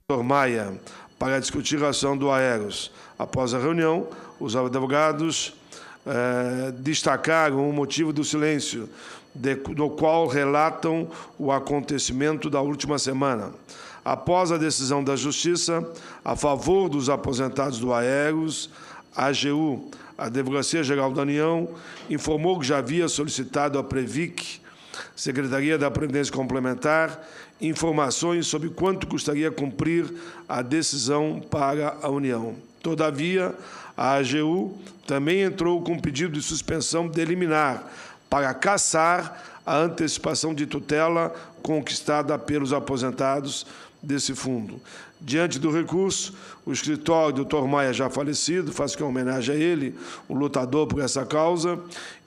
Dr. Maia para discutir a ação do Aeros. Após a reunião, os advogados destacaram o motivo do silêncio, do qual relatam o acontecimento da última semana. Após a decisão da Justiça a favor dos aposentados do Aeros, a AGU, a Advocacia Geral da União, informou que já havia solicitado à Previc, Secretaria da Previdência Complementar, informações sobre quanto custaria cumprir a decisão para a União. Todavia, a AGU também entrou com pedido de suspensão de liminar para cassar a antecipação de tutela conquistada pelos aposentados desse fundo. Diante do recurso, o escritório do Dr. Maia, já falecido, faz que homenagem a ele, um lutador por essa causa,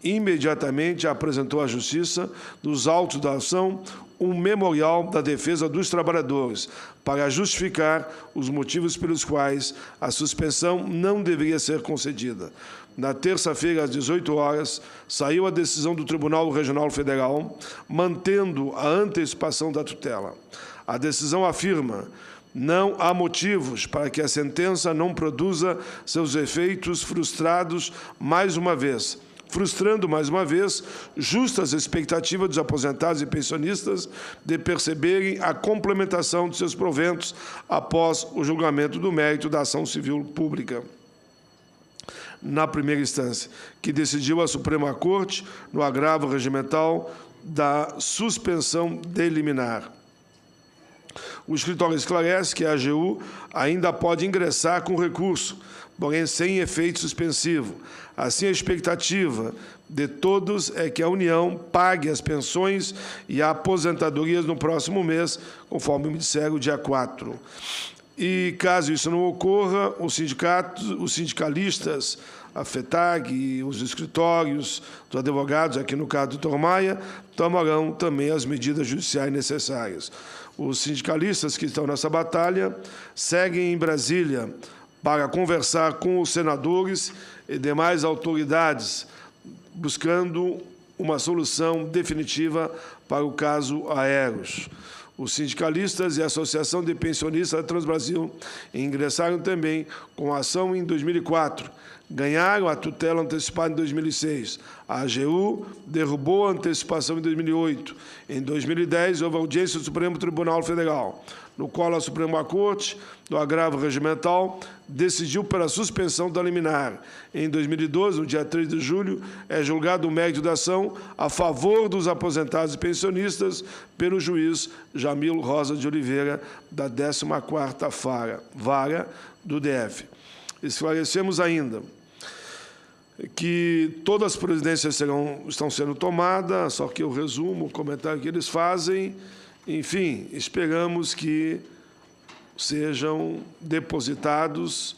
imediatamente apresentou à Justiça, nos autos da ação, um memorial da defesa dos trabalhadores, para justificar os motivos pelos quais a suspensão não deveria ser concedida. Na terça-feira, às 18 horas, saiu a decisão do Tribunal Regional Federal, mantendo a antecipação da tutela. A decisão afirma: não há motivos para que a sentença não produza seus efeitos frustrados mais uma vez, frustrando mais uma vez justas expectativas dos aposentados e pensionistas de perceberem a complementação de seus proventos após o julgamento do mérito da ação civil pública na primeira instância, que decidiu a Suprema Corte no agravo regimental da suspensão de liminar. O escritório esclarece que a AGU ainda pode ingressar com recurso, porém sem efeito suspensivo. Assim, a expectativa de todos é que a União pague as pensões e aposentadorias no próximo mês, conforme me disseram, dia 4. E, caso isso não ocorra, os sindicalistas, a FETAG e os escritórios dos advogados, aqui no caso do Dr. Maia, tomarão também as medidas judiciais necessárias. Os sindicalistas que estão nessa batalha seguem em Brasília para conversar com os senadores e demais autoridades, buscando uma solução definitiva para o caso Aeros. Os sindicalistas e a Associação de Pensionistas da Transbrasil ingressaram também com ação em 2004. Ganharam a tutela antecipada em 2006. A AGU derrubou a antecipação em 2008. Em 2010, houve audiência do Supremo Tribunal Federal, no qual a Suprema Corte, do agravo regimental, decidiu pela suspensão da liminar. Em 2012, no dia 3 de julho, é julgado o mérito da ação a favor dos aposentados e pensionistas pelo juiz Jamil Rosa de Oliveira, da 14ª Vara do DF. Esclarecemos ainda que todas as providências estão sendo tomadas, só que eu resumo o comentário que eles fazem. Enfim, esperamos que sejam depositados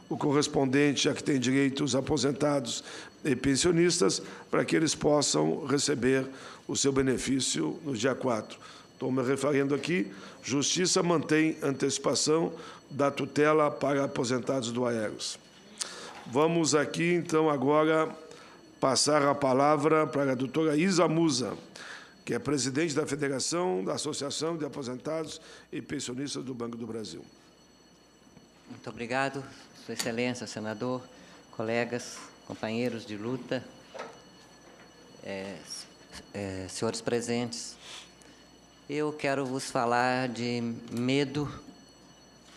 o correspondente a que tem direito os aposentados e pensionistas, para que eles possam receber o seu benefício no dia 4. Estou me referindo aqui, Justiça mantém antecipação da tutela para aposentados do Aeros. Vamos aqui, então, agora passar a palavra para a doutora Isa Musa, que é presidente da Federação da Associação de Aposentados e Pensionistas do Banco do Brasil. Muito obrigado, Sua Excelência, senador, colegas, companheiros de luta, senhores presentes. Eu quero vos falar de medo,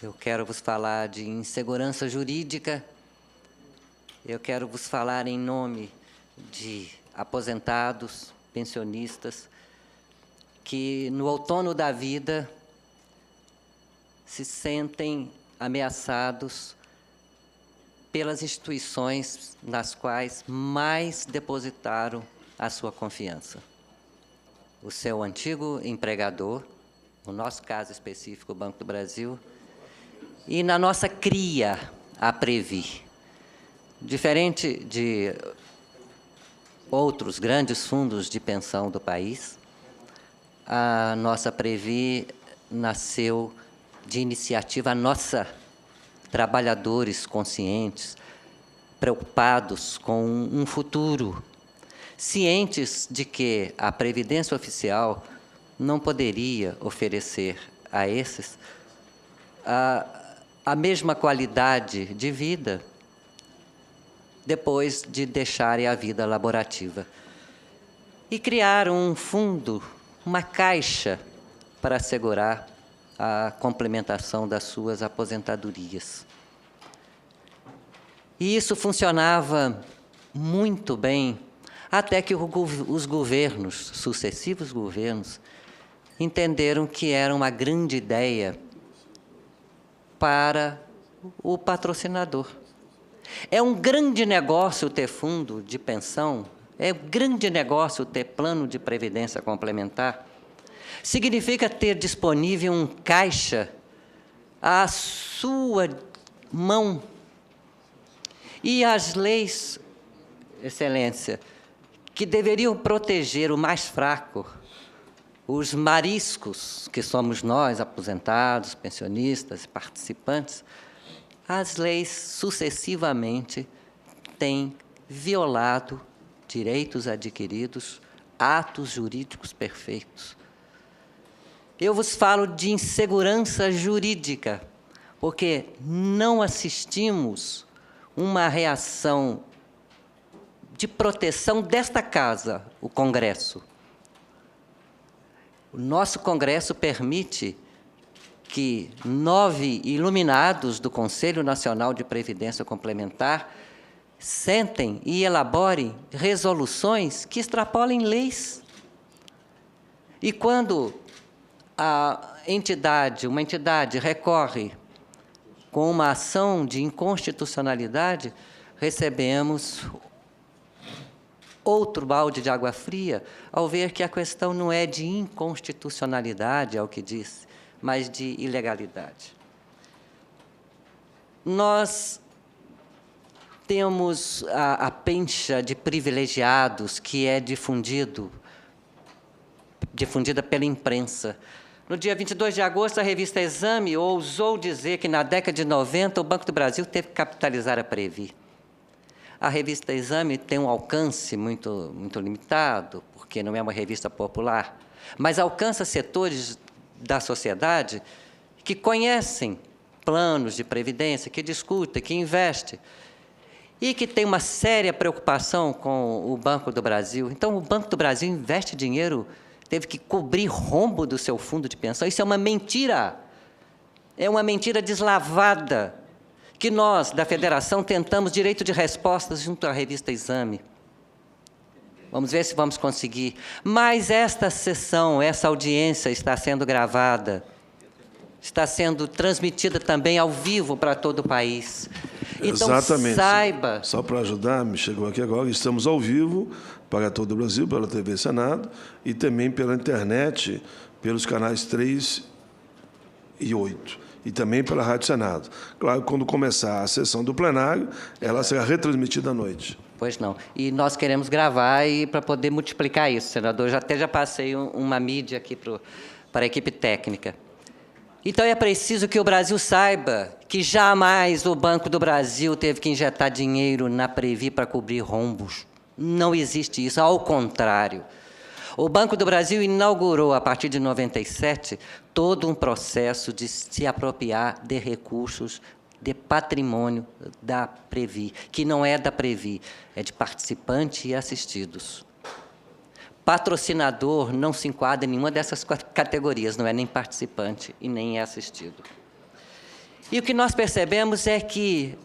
eu quero vos falar de insegurança jurídica, eu quero vos falar em nome de aposentados, pensionistas, que no outono da vida se sentem ameaçados pelas instituições nas quais mais depositaram a sua confiança. O seu antigo empregador, no nosso caso específico, o Banco do Brasil, e na nossa cria, a Previ. Diferente de outros grandes fundos de pensão do país, a nossa Previ nasceu de iniciativa nossa, trabalhadores conscientes, preocupados com um futuro, cientes de que a Previdência Oficial não poderia oferecer a esses a mesma qualidade de vida depois de deixarem a vida laborativa. E criaram um fundo, uma caixa, para assegurar a complementação das suas aposentadorias. E isso funcionava muito bem, até que os governos, sucessivos governos, entenderam que era uma grande ideia para o patrocinador. É um grande negócio ter fundo de pensão, é um grande negócio ter plano de previdência complementar. Significa ter disponível um caixa à sua mão. E as leis, Excelência, que deveriam proteger o mais fraco, os mariscos, que somos nós, aposentados, pensionistas, participantes, as leis sucessivamente têm violado direitos adquiridos, atos jurídicos perfeitos. Eu vos falo de insegurança jurídica, porque não assistimos uma reação de proteção desta casa, o Congresso. O nosso Congresso permite que 9 iluminados do Conselho Nacional de Previdência Complementar sentem e elaborem resoluções que extrapolem leis. E quando uma entidade recorre com uma ação de inconstitucionalidade, recebemos outro balde de água fria ao ver que a questão não é de inconstitucionalidade, é o que diz, mas de ilegalidade. Nós temos a pencha de privilegiados que é difundida pela imprensa. No dia 22 de agosto, a revista Exame ousou dizer que, na década de 90, o Banco do Brasil teve que capitalizar a Previ. A revista Exame tem um alcance muito limitado, porque não é uma revista popular, mas alcança setores da sociedade que conhecem planos de previdência, que discutem, que investem, e que tem uma séria preocupação com o Banco do Brasil. Então, o Banco do Brasil investe dinheiro, teve que cobrir rombo do seu fundo de pensão. Isso é uma mentira deslavada, que nós, da Federação, tentamos direito de respostas junto à revista Exame. Vamos ver se vamos conseguir. Mas esta sessão, essa audiência está sendo gravada, está sendo transmitida também ao vivo para todo o país. Então, exatamente. Saiba... Só para ajudar, me chegou aqui agora, estamos ao vivo para todo o Brasil, pela TV Senado, e também pela internet, pelos canais 3 e 8. E também pela Rádio Senado. Claro, quando começar a sessão do plenário, ela será retransmitida à noite. Pois não. E nós queremos gravar para poder multiplicar isso, senador. Eu já passei uma mídia aqui para a equipe técnica. Então, é preciso que o Brasil saiba que jamais o Banco do Brasil teve que injetar dinheiro na Previ para cobrir rombos. Não existe isso, ao contrário. O Banco do Brasil inaugurou, a partir de 97, todo um processo de se apropriar de recursos de patrimônio da Previ, que não é da Previ, é de participante e assistidos. Patrocinador não se enquadra em nenhuma dessas categorias, não é nem participante e nem é assistido. E o que nós percebemos é que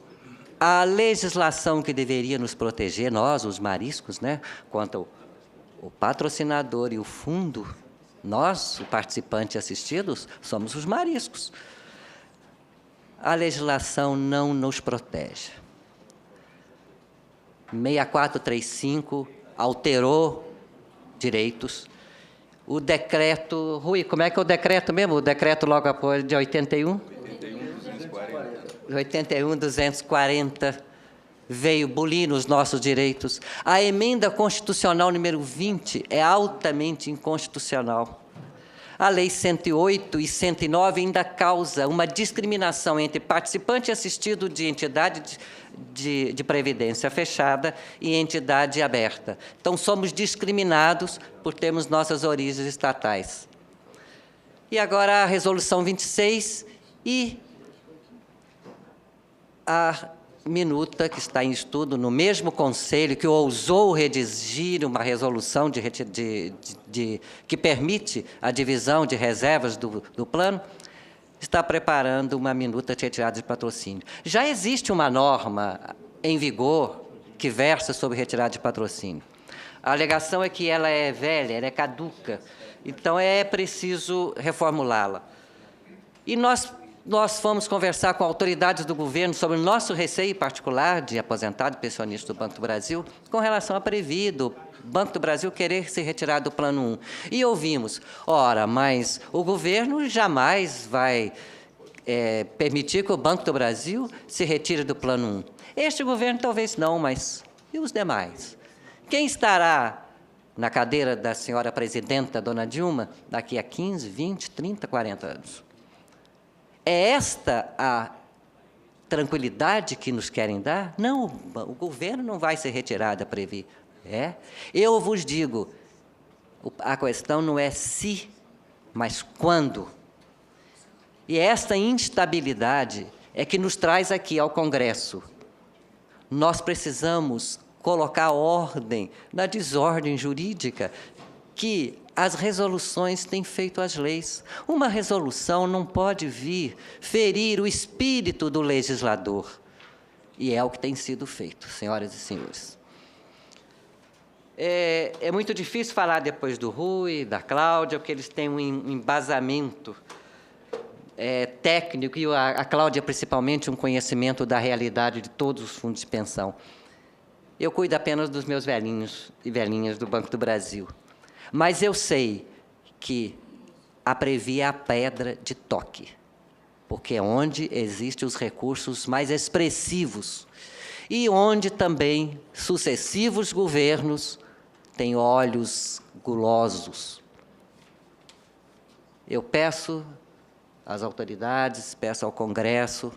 a legislação que deveria nos proteger, nós, os mariscos, né, quanto o patrocinador e o fundo, nós, o participante e assistidos, somos os mariscos. A legislação não nos protege. 6435 alterou direitos. O decreto... Rui, como é que é o decreto mesmo? O decreto logo após de 81? 81.240 veio bulir nos nossos direitos. A emenda constitucional número 20 é altamente inconstitucional. A lei 108 e 109 ainda causa uma discriminação entre participante assistido de entidade de previdência fechada e entidade aberta. Então, somos discriminados por termos nossas origens estatais. E agora a resolução 26 e a minuta que está em estudo no mesmo Conselho que ousou redigir uma resolução que permite a divisão de reservas do plano, está preparando uma minuta de retirada de patrocínio. Já existe uma norma em vigor que versa sobre retirada de patrocínio. A alegação é que ela é velha, ela é caduca, então é preciso reformulá-la. E nós fomos conversar com autoridades do governo sobre o nosso receio particular de aposentado e pensionista do Banco do Brasil com relação a Previ, do Banco do Brasil querer se retirar do Plano 1. E ouvimos, ora, mas o governo jamais vai permitir que o Banco do Brasil se retire do Plano 1. Este governo talvez não, mas e os demais? Quem estará na cadeira da senhora presidenta, dona Dilma, daqui a 15, 20, 30, 40 anos? É esta a tranquilidade que nos querem dar? Não, o governo não vai se retirar da Previ. Eu vos digo, a questão não é se, mas quando. E esta instabilidade é que nos traz aqui ao Congresso. Nós precisamos colocar ordem na desordem jurídica que as resoluções têm feito às leis. Uma resolução não pode vir ferir o espírito do legislador. E é o que tem sido feito, senhoras e senhores. É muito difícil falar depois do Rui, da Cláudia, porque eles têm um embasamento técnico, e a Cláudia, principalmente, um conhecimento da realidade de todos os fundos de pensão. Eu cuido apenas dos meus velhinhos e velhinhas do Banco do Brasil. Mas eu sei que a Previ é a pedra de toque, porque é onde existem os recursos mais expressivos e onde também sucessivos governos têm olhos gulosos. Eu peço às autoridades, peço ao Congresso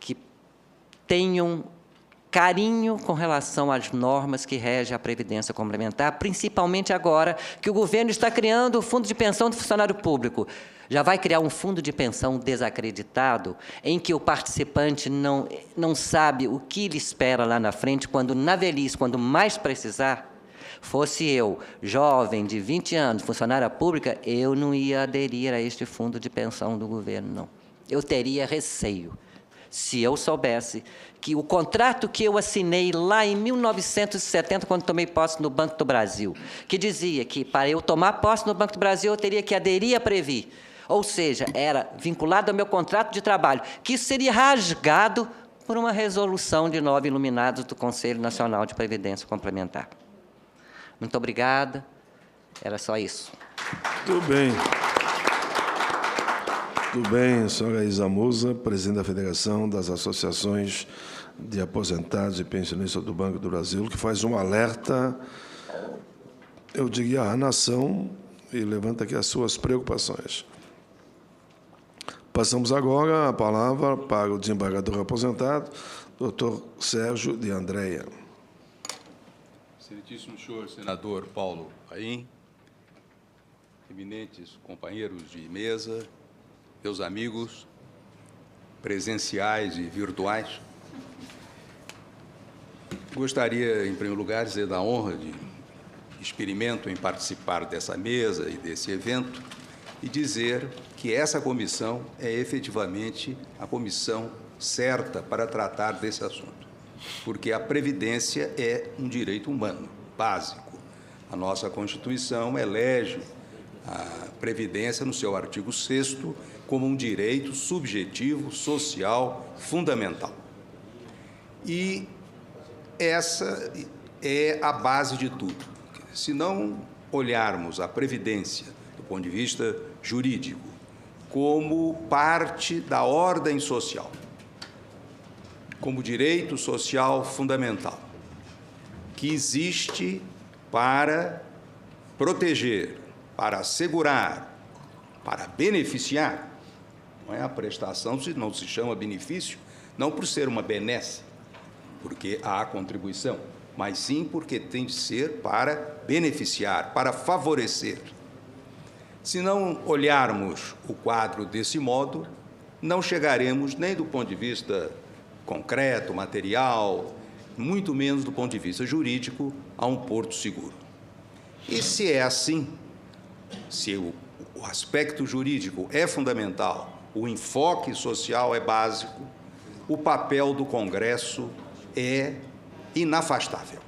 que tenham carinho com relação às normas que regem a Previdência Complementar, principalmente agora que o governo está criando o Fundo de Pensão do Funcionário Público. Já vai criar um fundo de pensão desacreditado, em que o participante não sabe o que lhe espera lá na frente, quando na velhice, quando mais precisar. Fosse eu, jovem, de 20 anos, funcionária pública, eu não ia aderir a este fundo de pensão do governo, não. Eu teria receio. Se eu soubesse que o contrato que eu assinei lá em 1970, quando tomei posse no Banco do Brasil, que dizia que para eu tomar posse no Banco do Brasil eu teria que aderir a Previ, ou seja, era vinculado ao meu contrato de trabalho, que isso seria rasgado por uma resolução de 9 iluminados do Conselho Nacional de Previdência Complementar. Muito obrigada, era só isso. Tudo bem. Tudo bem, senhora Isa Musa, presidente da Federação das Associações de Aposentados e Pensionistas do Banco do Brasil, que faz um alerta, eu diria, à nação e levanta aqui as suas preocupações. Passamos agora a palavra para o desembargador aposentado, doutor Sérgio de Andréia. Excelentíssimo senhor senador Paulo Paim, eminentes companheiros de mesa, meus amigos presenciais e virtuais, gostaria, em primeiro lugar, de dizer da honra de experimento em participar dessa mesa e desse evento e dizer que essa comissão é efetivamente a comissão certa para tratar desse assunto, porque a Previdência é um direito humano básico. A nossa Constituição elege a Previdência, no seu artigo 6º, como um direito subjetivo, social, fundamental. E essa é a base de tudo. Se não olharmos a Previdência, do ponto de vista jurídico, como parte da ordem social, como direito social fundamental, que existe para proteger, para assegurar, para beneficiar. Não é a prestação, não se chama benefício, não por ser uma benesse, porque há contribuição, mas sim porque tem de ser para beneficiar, para favorecer. Se não olharmos o quadro desse modo, não chegaremos nem do ponto de vista concreto, material, muito menos do ponto de vista jurídico, a um porto seguro. E se é assim, se o aspecto jurídico é fundamental, o enfoque social é básico, o papel do Congresso é inafastável.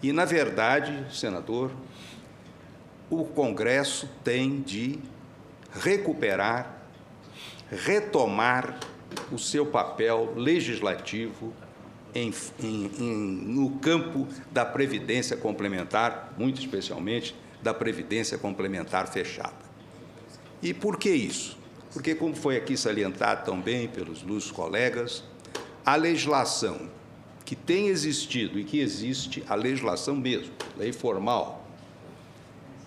E, na verdade, senador, o Congresso tem de recuperar, retomar o seu papel legislativo no campo da previdência complementar, muito especialmente da previdência complementar fechada. E por que isso? Porque, como foi aqui salientado também pelos ilustres colegas, a legislação que tem existido e que existe, a legislação mesmo, lei formal,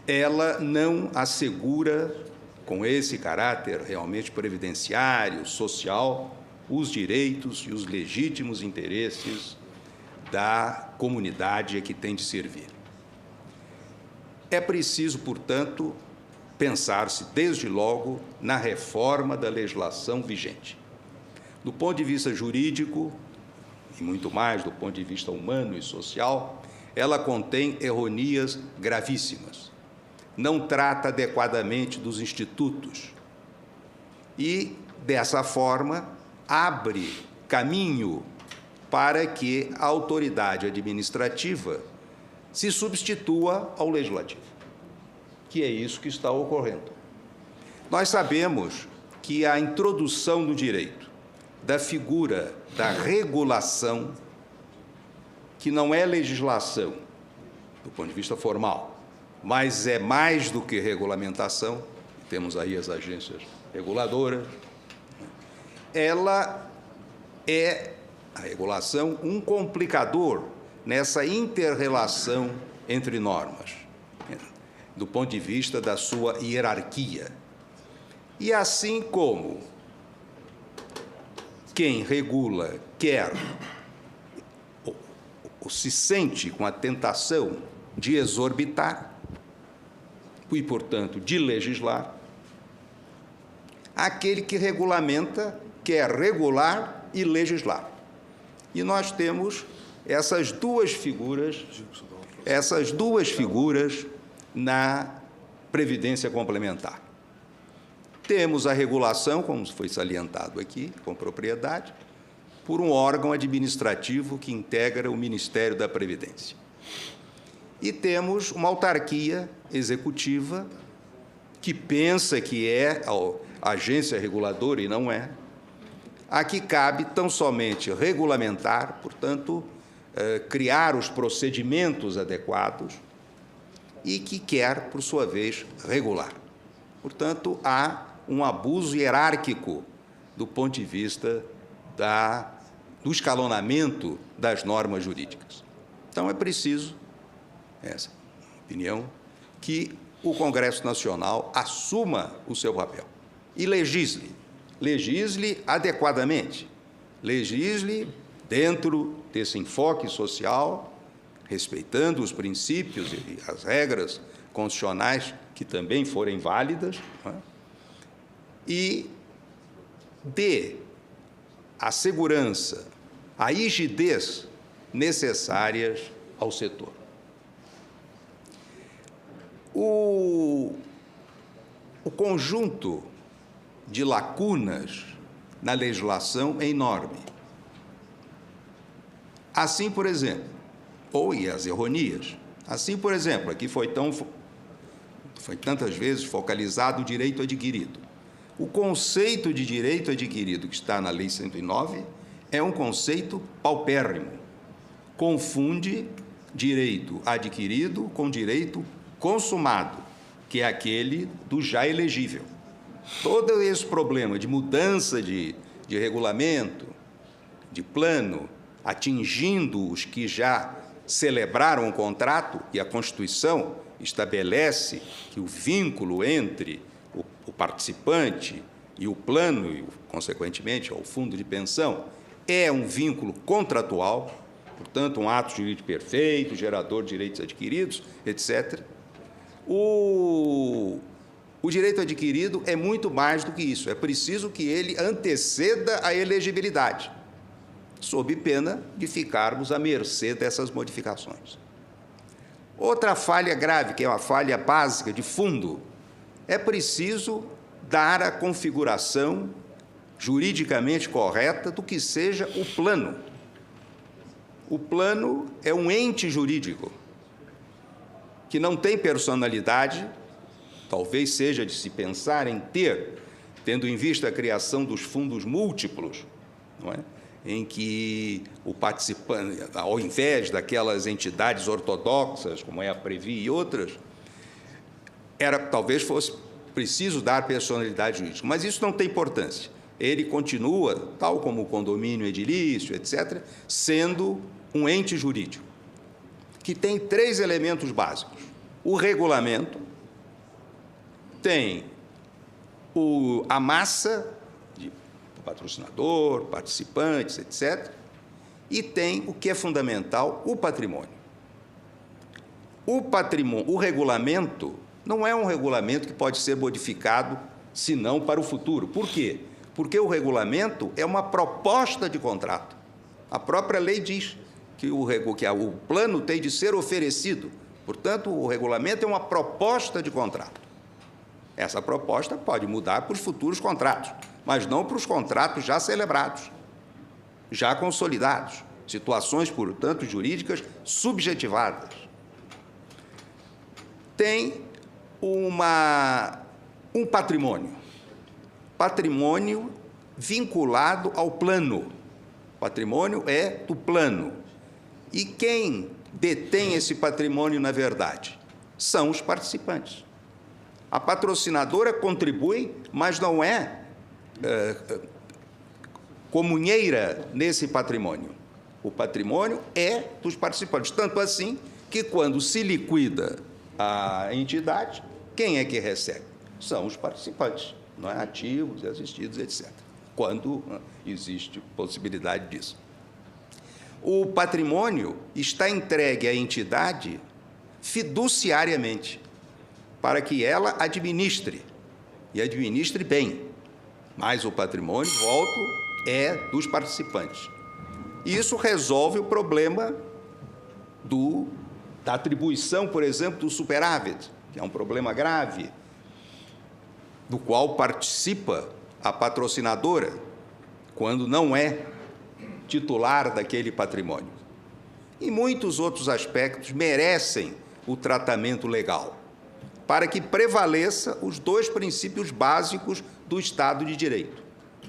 ela não assegura, com esse caráter realmente previdenciário, social, os direitos e os legítimos interesses da comunidade a que tem de servir. É preciso, portanto, pensar-se, desde logo, na reforma da legislação vigente. Do ponto de vista jurídico, e muito mais do ponto de vista humano e social, ela contém erronias gravíssimas. Não trata adequadamente dos institutos e, dessa forma, abre caminho para que a autoridade administrativa se substitua ao legislativo, que é isso que está ocorrendo. Nós sabemos que a introdução no direito da figura da regulação, que não é legislação do ponto de vista formal, mas é mais do que regulamentação, temos aí as agências reguladoras, ela é, a regulação, um complicador nessa inter-relação entre normas, do ponto de vista da sua hierarquia. E assim como quem regula quer ou se sente com a tentação de exorbitar e, portanto, de legislar, aquele que regulamenta quer regular e legislar. E nós temos essas duas figuras na previdência complementar. Temos a regulação, como foi salientado aqui, com propriedade, por um órgão administrativo que integra o Ministério da Previdência. E temos uma autarquia executiva que pensa que é a agência reguladora e não é, a que cabe tão somente regulamentar, portanto, criar os procedimentos adequados e que quer, por sua vez, regular. Portanto, há um abuso hierárquico do ponto de vista do escalonamento das normas jurídicas. Então, é preciso, essa opinião, que o Congresso Nacional assuma o seu papel e legisle adequadamente, legisle dentro desse enfoque social, respeitando os princípios e as regras constitucionais que também forem válidas, não é? E dê a segurança, a rigidez necessárias ao setor. O conjunto de lacunas na legislação é enorme. Assim, por exemplo, e as erronias. Assim, por exemplo, aqui foi tantas vezes focalizado o direito adquirido. O conceito de direito adquirido que está na Lei 109 é um conceito paupérrimo. Confunde direito adquirido com direito consumado, que é aquele do já elegível. Todo esse problema de mudança de regulamento, de plano, atingindo os que já celebraram o contrato, e a Constituição estabelece que o vínculo entre o participante e o plano, e, consequentemente, ao fundo de pensão, é um vínculo contratual, portanto, um ato jurídico perfeito, gerador de direitos adquiridos, etc. O direito adquirido é muito mais do que isso. É preciso que ele anteceda a elegibilidade, sob pena de ficarmos à mercê dessas modificações. Outra falha grave, que é uma falha básica de fundo, é preciso dar a configuração juridicamente correta do que seja o plano. O plano é um ente jurídico que não tem personalidade, talvez seja de se pensar em ter, tendo em vista a criação dos fundos múltiplos, não é? Em que o participante, ao invés daquelas entidades ortodoxas, como é a Previ e outras, talvez fosse preciso dar personalidade jurídica, mas isso não tem importância. Ele continua, tal como o condomínio edilício, etc., sendo um ente jurídico, que tem 3 elementos básicos. O regulamento, tem a massa de patrocinador, participantes, etc., e tem o que é fundamental, o patrimônio. O regulamento não é um regulamento que pode ser modificado, senão para o futuro. Por quê? Porque o regulamento é uma proposta de contrato. A própria lei diz que o plano tem de ser oferecido. Portanto, o regulamento é uma proposta de contrato. Essa proposta pode mudar para os futuros contratos, mas não para os contratos já celebrados, já consolidados, situações, portanto, jurídicas subjetivadas. Tem um patrimônio vinculado ao plano. Patrimônio é do plano. E quem detém esse patrimônio, na verdade? São os participantes. A patrocinadora contribui, mas não é comunheira nesse patrimônio. O patrimônio é dos participantes. Tanto assim que, quando se liquida a entidade, quem é que recebe? São os participantes, não é? Ativos, assistidos, etc., quando existe possibilidade disso. O patrimônio está entregue à entidade fiduciariamente, para que ela administre, e administre bem. Mas o patrimônio, volto, é dos participantes. E isso resolve o problema da atribuição, por exemplo, do superávit, que é um problema grave, do qual participa a patrocinadora, quando não é titular daquele patrimônio. E muitos outros aspectos merecem o tratamento legal, para que prevaleça os 2 princípios básicos do Estado de Direito,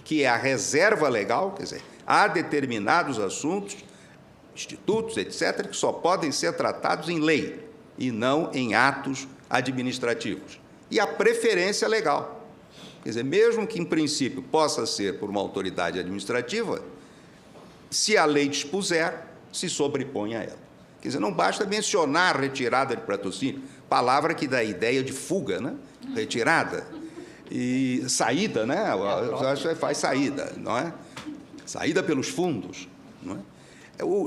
que é a reserva legal, quer dizer, há determinados assuntos, institutos, etc., que só podem ser tratados em lei e não em atos administrativos. E a preferência legal, quer dizer, mesmo que em princípio possa ser por uma autoridade administrativa, se a lei dispuser, se sobrepõe a ela. Quer dizer, não basta mencionar retirada de patrocínio, palavra que dá a ideia de fuga, né? Retirada. E saída, né? Faz saída, não é? Saída pelos fundos, não é?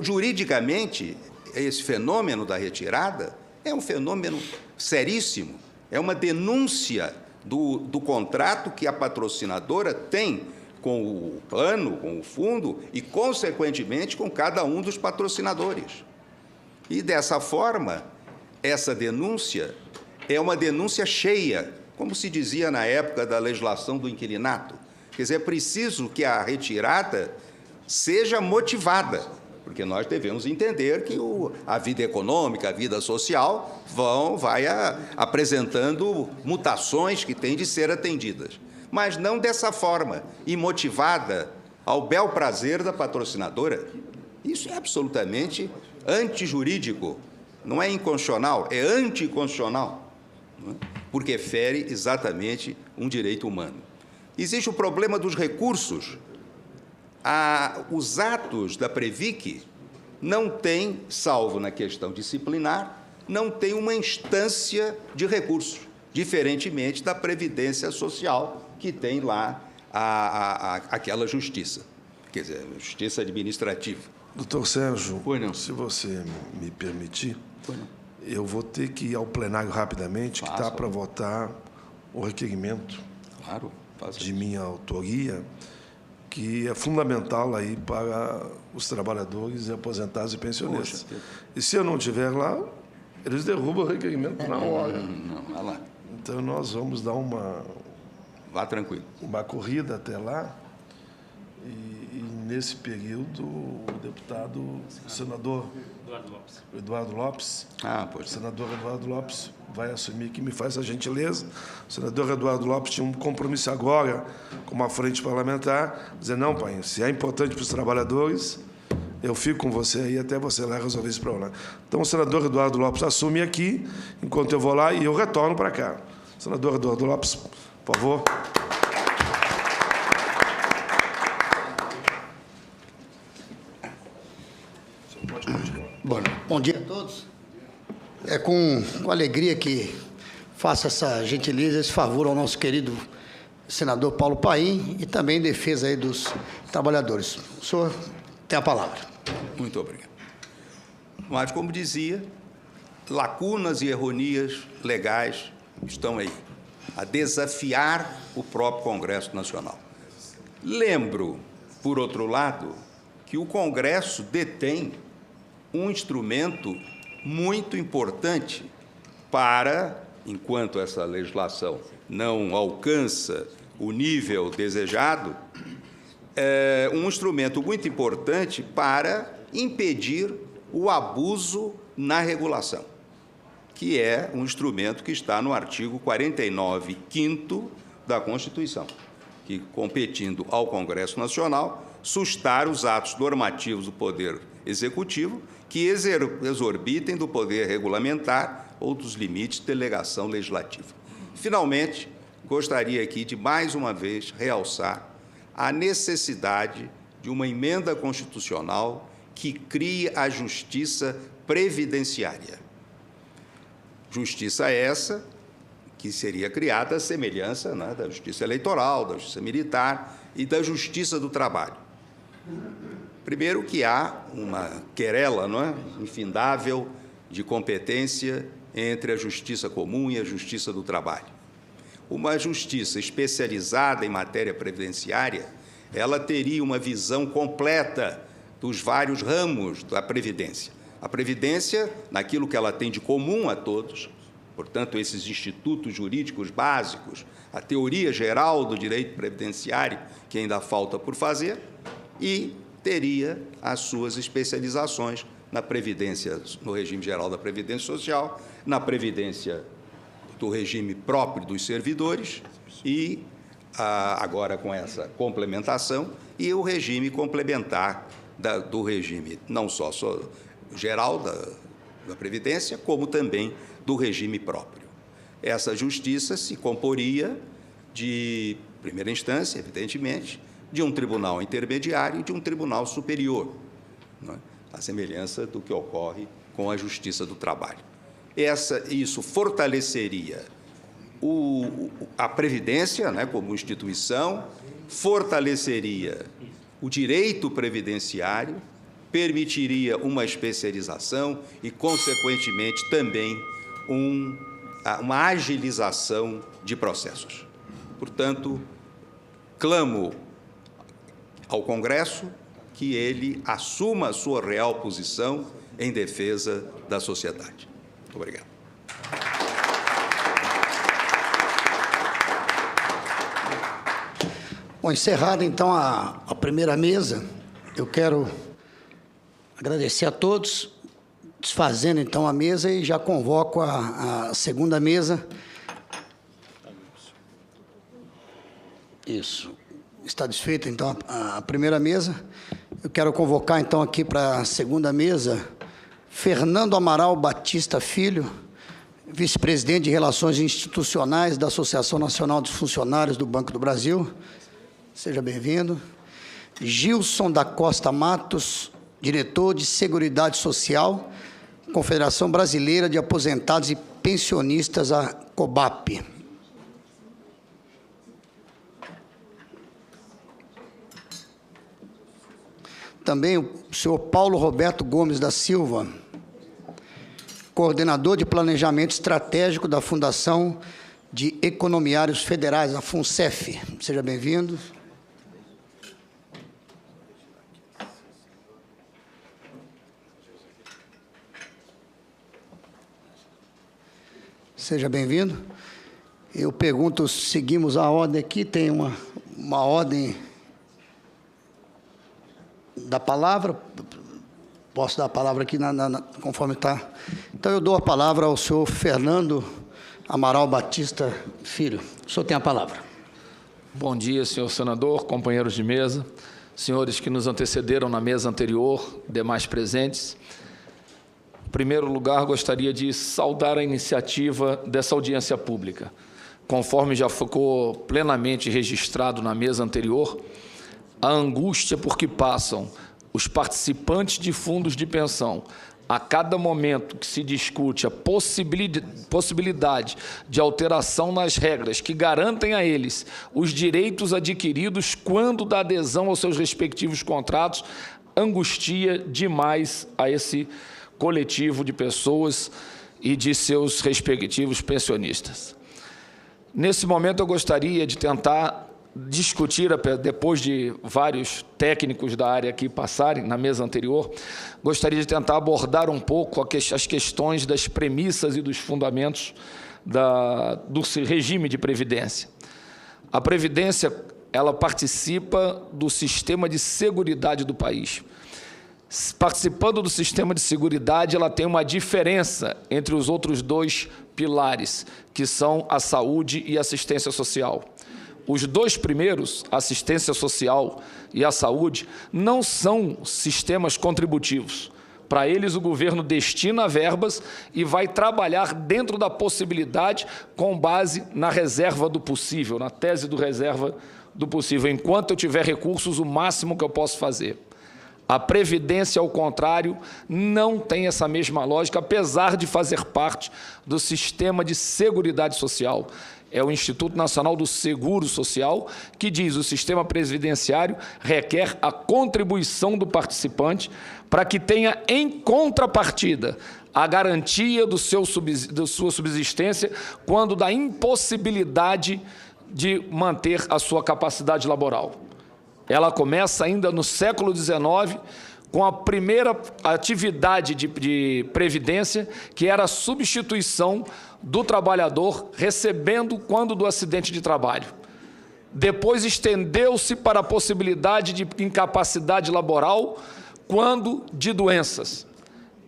Juridicamente, esse fenômeno da retirada é um fenômeno seríssimo, é uma denúncia do contrato que a patrocinadora tem com o plano, com o fundo e, consequentemente, com cada um dos patrocinadores. E, dessa forma, essa denúncia é uma denúncia cheia, como se dizia na época da legislação do inquilinato. Quer dizer, é preciso que a retirada seja motivada, porque nós devemos entender que a vida econômica, a vida social vai apresentando mutações que têm de ser atendidas. Mas não dessa forma, imotivada ao bel prazer da patrocinadora. Isso é absolutamente antijurídico, não é inconstitucional, é anticonstitucional, não é? Porque fere exatamente um direito humano. Existe o problema dos recursos. Os atos da Previc não têm, salvo na questão disciplinar, não tem uma instância de recursos, diferentemente da Previdência Social, que tem lá aquela justiça, quer dizer, justiça administrativa. Doutor Sérgio, se você me permitir, eu vou ter que ir ao plenário rapidamente, que está para votar o requerimento Claro, faça de isso. minha autoria, que é fundamental aí para os trabalhadores e aposentados e pensionistas. Poxa. E se eu não estiver lá, eles derrubam o requerimento na hora. Não, vai lá. Então, nós vamos dar Vá tranquilo. uma corrida até lá. E nesse período, o deputado, o senador Eduardo Lopes, Ah, o pois. senador Eduardo Lopes vai assumir, que me faz a gentileza. O senador Eduardo Lopes tinha um compromisso agora com uma frente parlamentar, dizer, não, pai, se é importante para os trabalhadores, eu fico com você aí até você lá resolver esse problema. Então, o senador Eduardo Lopes assume aqui, enquanto eu vou lá, e eu retorno para cá. Senador Eduardo Lopes, por favor. Bom dia a todos. É com alegria que faço essa gentileza, esse favor ao nosso querido senador Paulo Paim e também em defesa aí dos trabalhadores. O senhor tem a palavra. Muito obrigado. Mas, como dizia, lacunas e erronias legais estão aí, a desafiar o próprio Congresso Nacional. Lembro, por outro lado, que o Congresso detém um instrumento muito importante para, enquanto essa legislação não alcança o nível desejado, um instrumento muito importante para impedir o abuso na regulação, que é um instrumento que está no artigo 49, 5º da Constituição, que, competindo ao Congresso Nacional, sustar os atos normativos do Poder Executivo que exorbitem do poder regulamentar ou dos limites de delegação legislativa. Finalmente, gostaria aqui de, mais uma vez, realçar a necessidade de uma emenda constitucional que crie a justiça previdenciária. Justiça essa que seria criada à semelhança, né, da justiça eleitoral, da justiça militar e da justiça do trabalho. Primeiro que há uma querela, não é, infindável de competência entre a justiça comum e a justiça do trabalho. Uma justiça especializada em matéria previdenciária, ela teria uma visão completa dos vários ramos da Previdência. A Previdência, naquilo que ela tem de comum a todos, portanto, esses institutos jurídicos básicos, a teoria geral do direito previdenciário, que ainda falta por fazer, e teria as suas especializações na Previdência, no regime geral da Previdência Social, na Previdência do regime próprio dos servidores e, agora com essa complementação, e o regime complementar do regime não só geral da Previdência, como também do regime próprio. Essa justiça se comporia de primeira instância, evidentemente, de um tribunal intermediário e de um tribunal superior, não é? A semelhança do que ocorre com a justiça do trabalho. Isso fortaleceria a Previdência, né, como instituição, fortaleceria o direito previdenciário, permitiria uma especialização e, consequentemente, também uma agilização de processos. Portanto, clamo ao Congresso que ele assuma a sua real posição em defesa da sociedade. Muito obrigado. Bom, encerrada então a primeira mesa, eu quero agradecer a todos, desfazendo então a mesa e já convoco a segunda mesa. Isso. Está desfeita, então, a primeira mesa. Eu quero convocar, então, aqui para a segunda mesa, Fernando Amaral Batista Filho, vice-presidente de Relações Institucionais da Associação Nacional dos Funcionários do Banco do Brasil. Seja bem-vindo. Gilson da Costa Matos, diretor de Seguridade Social, Confederação Brasileira de Aposentados e Pensionistas, a COBAP. Também o senhor Paulo Roberto Gomes da Silva, coordenador de Planejamento Estratégico da Fundação de Economiários Federais, a FUNCEF. Seja bem-vindo. Seja bem-vindo. Eu pergunto, seguimos a ordem aqui, tem uma ordem da palavra. Posso dar a palavra aqui conforme está. Então, eu dou a palavra ao senhor Fernando Amaral Batista Filho. O senhor tem a palavra. Bom dia, senhor senador, companheiros de mesa, senhores que nos antecederam na mesa anterior, demais presentes. Em primeiro lugar, gostaria de saudar a iniciativa dessa audiência pública. Conforme já ficou plenamente registrado na mesa anterior, a angústia por que passam os participantes de fundos de pensão a cada momento que se discute a possibilidade de alteração nas regras que garantem a eles os direitos adquiridos quando da adesão aos seus respectivos contratos, angustia demais a esse coletivo de pessoas e de seus respectivos pensionistas. Nesse momento, eu gostaria de tentar discutir, depois de vários técnicos da área aqui passarem na mesa anterior, gostaria de tentar abordar um pouco as questões das premissas e dos fundamentos do regime de previdência. A previdência, ela participa do sistema de seguridade do país. Participando do sistema de seguridade, ela tem uma diferença entre os outros dois pilares, que são a saúde e a assistência social. Os dois primeiros, a assistência social e a saúde, não são sistemas contributivos. Para eles, o governo destina verbas e vai trabalhar dentro da possibilidade com base na reserva do possível, na tese do reserva do possível. Enquanto eu tiver recursos, o máximo que eu posso fazer. A Previdência, ao contrário, não tem essa mesma lógica, apesar de fazer parte do sistema de seguridade social. É o Instituto Nacional do Seguro Social que diz que o sistema previdenciário requer a contribuição do participante para que tenha, em contrapartida, a garantia da sua subsistência quando da impossibilidade de manter a sua capacidade laboral. Ela começa ainda no século XIX, com a primeira atividade de previdência, que era a substituição do trabalhador recebendo quando do acidente de trabalho. Depois estendeu-se para a possibilidade de incapacidade laboral quando de doenças.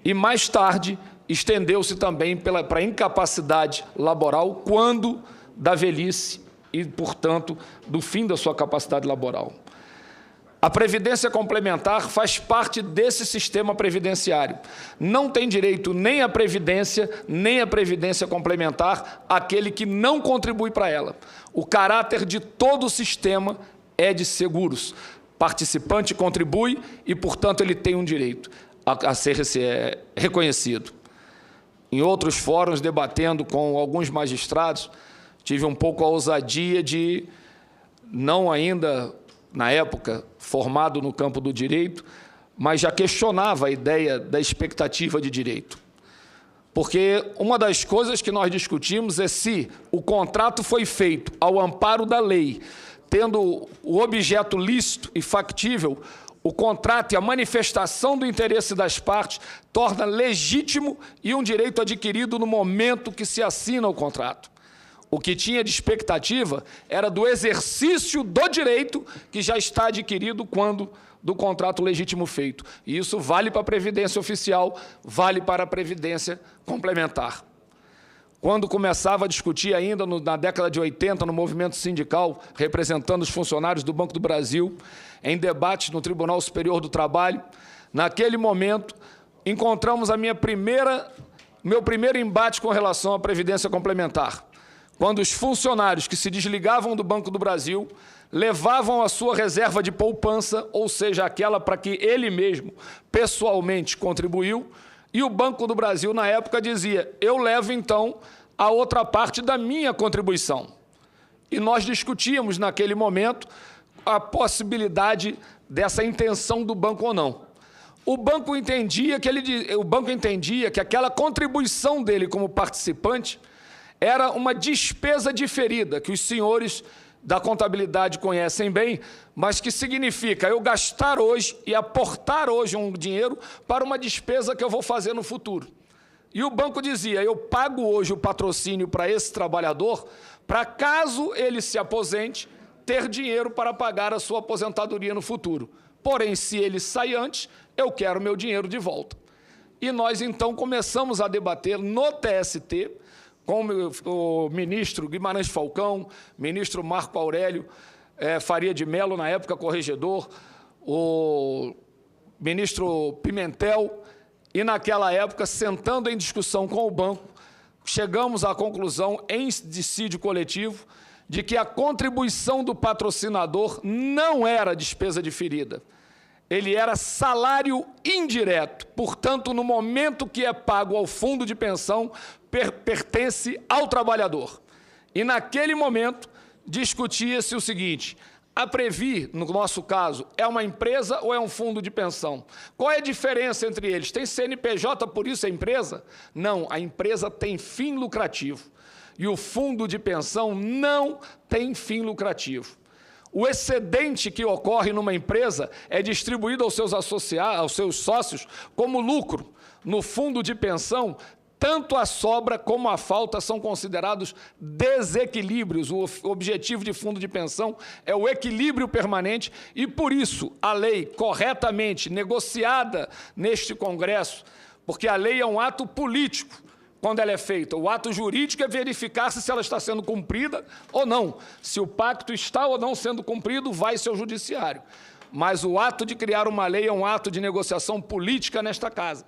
E mais tarde estendeu-se também para a incapacidade laboral quando da velhice e, portanto, do fim da sua capacidade laboral. A previdência complementar faz parte desse sistema previdenciário. Não tem direito nem à previdência complementar aquele que não contribui para ela. O caráter de todo o sistema é de seguros. Participante contribui e, portanto, ele tem um direito a ser reconhecido. Em outros fóruns, debatendo com alguns magistrados, tive um pouco a ousadia de, não ainda na época, formado no campo do direito, mas já questionava a ideia da expectativa de direito. Porque uma das coisas que nós discutimos é se o contrato foi feito ao amparo da lei, tendo o objeto lícito e factível, o contrato e a manifestação do interesse das partes torna legítimo e um direito adquirido no momento que se assina o contrato. O que tinha de expectativa era do exercício do direito que já está adquirido quando do contrato legítimo feito. E isso vale para a Previdência Oficial, vale para a Previdência Complementar. Quando começava a discutir ainda na década de 80, no movimento sindical, representando os funcionários do Banco do Brasil, em debate no Tribunal Superior do Trabalho, naquele momento, encontramos meu primeiro embate com relação à Previdência Complementar. Quando os funcionários que se desligavam do Banco do Brasil levavam a sua reserva de poupança, ou seja, aquela para que ele mesmo pessoalmente contribuiu, e o Banco do Brasil, na época, dizia, eu levo, então, a outra parte da minha contribuição. E nós discutíamos, naquele momento, a possibilidade dessa intenção do banco ou não. O banco entendia que aquela contribuição dele como participante era uma despesa diferida, que os senhores da contabilidade conhecem bem, mas que significa eu gastar hoje e aportar hoje um dinheiro para uma despesa que eu vou fazer no futuro. E o banco dizia, eu pago hoje o patrocínio para esse trabalhador, para caso ele se aposente, ter dinheiro para pagar a sua aposentadoria no futuro. Porém, se ele sai antes, eu quero meu dinheiro de volta. E nós, então, começamos a debater no TST, com o ministro Guimarães Falcão, ministro Marco Aurélio Faria de Mello, na época corregedor, o ministro Pimentel, e naquela época, sentando em discussão com o banco, chegamos à conclusão, em dissídio coletivo, de que a contribuição do patrocinador não era despesa diferida. Ele era salário indireto. Portanto, no momento que é pago ao fundo de pensão, pertence ao trabalhador. E, naquele momento, discutia-se o seguinte, a Previ, no nosso caso, é uma empresa ou é um fundo de pensão? Qual é a diferença entre eles? Tem CNPJ, por isso é empresa? Não, a empresa tem fim lucrativo. E o fundo de pensão não tem fim lucrativo. O excedente que ocorre numa empresa é distribuído aos seus associados, aos seus sócios, como lucro. No fundo de pensão, tanto a sobra como a falta são considerados desequilíbrios. O objetivo de fundo de pensão é o equilíbrio permanente e, por isso, a lei corretamente negociada neste Congresso, porque a lei é um ato político, quando ela é feita. O ato jurídico é verificar se ela está sendo cumprida ou não. Se o pacto está ou não sendo cumprido, vai-se ao judiciário. Mas o ato de criar uma lei é um ato de negociação política nesta casa.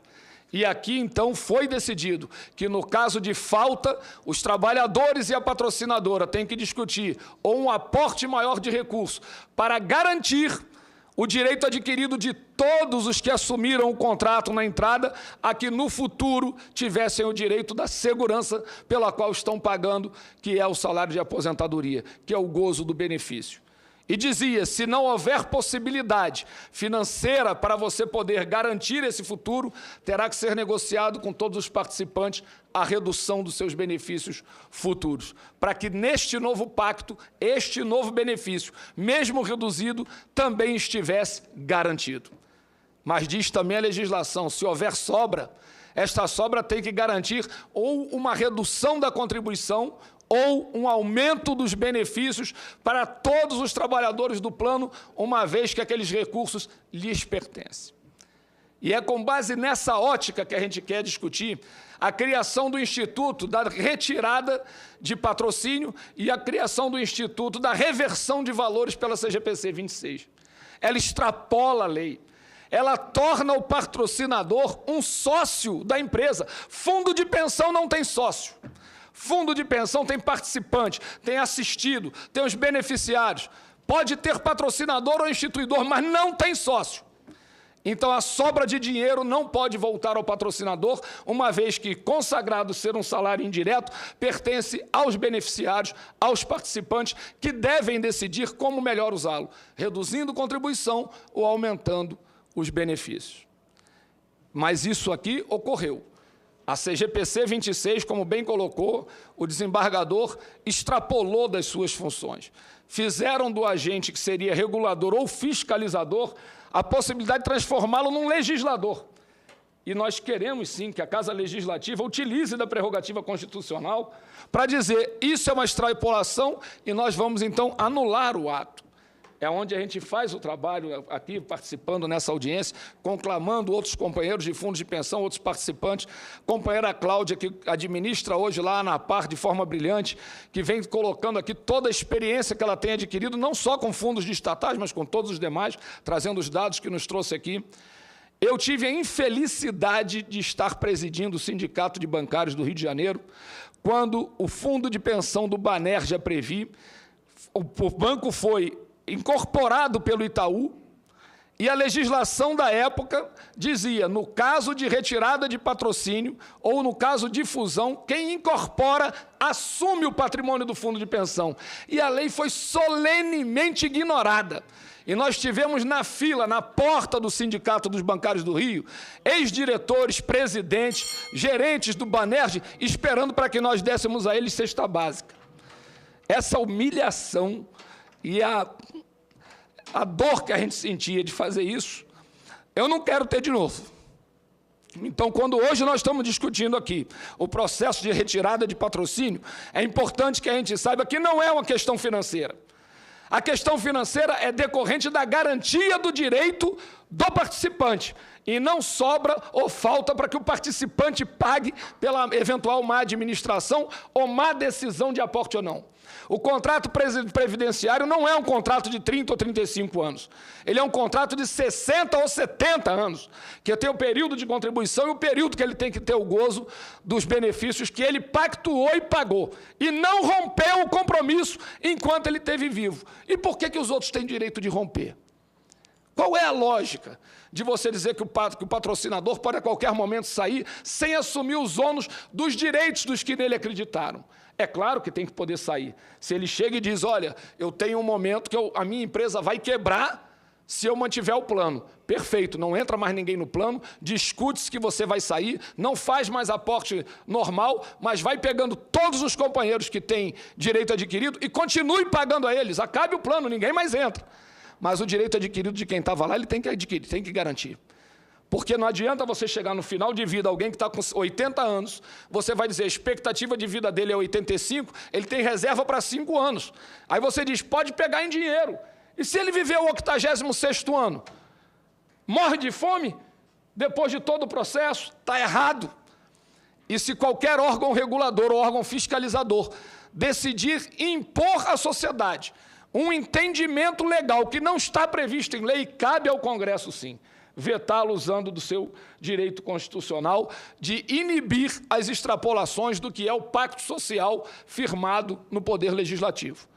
E aqui, então, foi decidido que, no caso de falta, os trabalhadores e a patrocinadora têm que discutir ou um aporte maior de recursos para garantir o direito adquirido de todos os que assumiram o contrato na entrada, a que no futuro tivessem o direito da segurança pela qual estão pagando, que é o salário de aposentadoria, que é o gozo do benefício. E dizia, se não houver possibilidade financeira para você poder garantir esse futuro, terá que ser negociado com todos os participantes a redução dos seus benefícios futuros, para que neste novo pacto, este novo benefício, mesmo reduzido, também estivesse garantido. Mas diz também a legislação, se houver sobra, esta sobra tem que garantir ou uma redução da contribuição ou um aumento dos benefícios para todos os trabalhadores do plano, uma vez que aqueles recursos lhes pertencem. E é com base nessa ótica que a gente quer discutir a criação do Instituto da retirada de patrocínio e a criação do Instituto da reversão de valores pela CGPC 26. Ela extrapola a lei. Ela torna o patrocinador um sócio da empresa. Fundo de pensão não tem sócio. Fundo de pensão tem participante, tem assistido, tem os beneficiários. Pode ter patrocinador ou instituidor, mas não tem sócio. Então, a sobra de dinheiro não pode voltar ao patrocinador, uma vez que, consagrado ser um salário indireto, pertence aos beneficiários, aos participantes, que devem decidir como melhor usá-lo, reduzindo contribuição ou aumentando os benefícios. Mas isso aqui ocorreu. A CGPC 26, como bem colocou, o desembargador extrapolou das suas funções. Fizeram do agente que seria regulador ou fiscalizador a possibilidade de transformá-lo num legislador. E nós queremos, sim, que a Casa Legislativa utilize da prerrogativa constitucional para dizer isso é uma extrapolação e nós vamos, então, anular o ato. É onde a gente faz o trabalho aqui, participando nessa audiência, conclamando outros companheiros de fundos de pensão, outros participantes. Companheira Cláudia, que administra hoje lá na ANAPAR de forma brilhante, que vem colocando aqui toda a experiência que ela tem adquirido, não só com fundos de estatais, mas com todos os demais, trazendo os dados que nos trouxe aqui. Eu tive a infelicidade de estar presidindo o Sindicato de Bancários do Rio de Janeiro, quando o fundo de pensão do Banerj Previ, o banco foi incorporado pelo Itaú, E a legislação da época dizia, no caso de retirada de patrocínio ou no caso de fusão, quem incorpora assume o patrimônio do fundo de pensão. E a lei foi solenemente ignorada. E nós tivemos na fila, na porta do Sindicato dos Bancários do Rio, ex-diretores, presidentes, gerentes do Banerj, esperando para que nós dessemos a eles cesta básica. Essa humilhação e a dor que a gente sentia de fazer isso, eu não quero ter de novo. Então, quando hoje nós estamos discutindo aqui o processo de retirada de patrocínio, é importante que a gente saiba que não é uma questão financeira. A questão financeira é decorrente da garantia do direito do participante, e não sobra ou falta para que o participante pague pela eventual má administração ou má decisão de aporte ou não. O contrato previdenciário não é um contrato de 30 ou 35 anos. Ele é um contrato de 60 ou 70 anos, que tem o período de contribuição e o período que ele tem que ter o gozo dos benefícios que ele pactuou e pagou. E não rompeu o compromisso enquanto ele esteve vivo. E por que os outros têm direito de romper? Qual é a lógica de você dizer que o patrocinador pode a qualquer momento sair sem assumir os ônus dos direitos dos que nele acreditaram? É claro que tem que poder sair. Se ele chega e diz, olha, eu tenho um momento que a minha empresa vai quebrar se eu mantiver o plano. Perfeito, não entra mais ninguém no plano, discute-se que você vai sair, não faz mais aporte normal, mas vai pegando todos os companheiros que têm direito adquirido e continue pagando a eles. Acabe o plano, ninguém mais entra. Mas o direito adquirido de quem estava lá, ele tem que adquirir, tem que garantir. Porque não adianta você chegar no final de vida, alguém que está com 80 anos, você vai dizer, a expectativa de vida dele é 85, ele tem reserva para 5 anos. Aí você diz, pode pegar em dinheiro. E se ele viver o 86º ano? Morre de fome? Depois de todo o processo? Está errado. E se qualquer órgão regulador ou órgão fiscalizador decidir impor à sociedade um entendimento legal que não está previsto em lei, cabe ao Congresso, sim, vetá-lo usando do seu direito constitucional de inibir as extrapolações do que é o pacto social firmado no Poder Legislativo.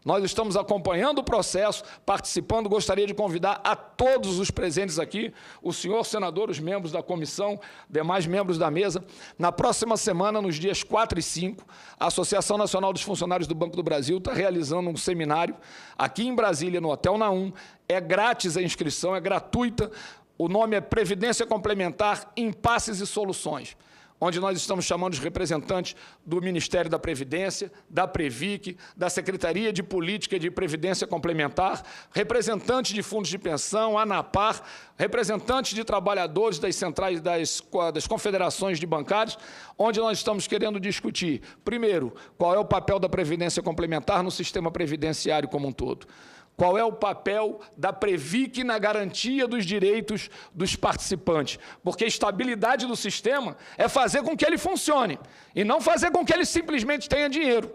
Nós estamos acompanhando o processo, participando, gostaria de convidar a todos os presentes aqui, o senhor senador, os membros da comissão, demais membros da mesa. Na próxima semana, nos dias 4 e 5, a Associação Nacional dos Funcionários do Banco do Brasil está realizando um seminário aqui em Brasília, no Hotel Naum. É grátis a inscrição, é gratuita. O nome é Previdência Complementar, Impasses e Soluções, onde nós estamos chamando os representantes do Ministério da Previdência, da Previc, da Secretaria de Política de Previdência Complementar, representantes de fundos de pensão, ANAPAR, representantes de trabalhadores das centrais das confederações de bancários, onde nós estamos querendo discutir, primeiro, qual é o papel da Previdência Complementar no sistema previdenciário como um todo. Qual é o papel da Previc na garantia dos direitos dos participantes? Porque a estabilidade do sistema é fazer com que ele funcione, e não fazer com que ele simplesmente tenha dinheiro.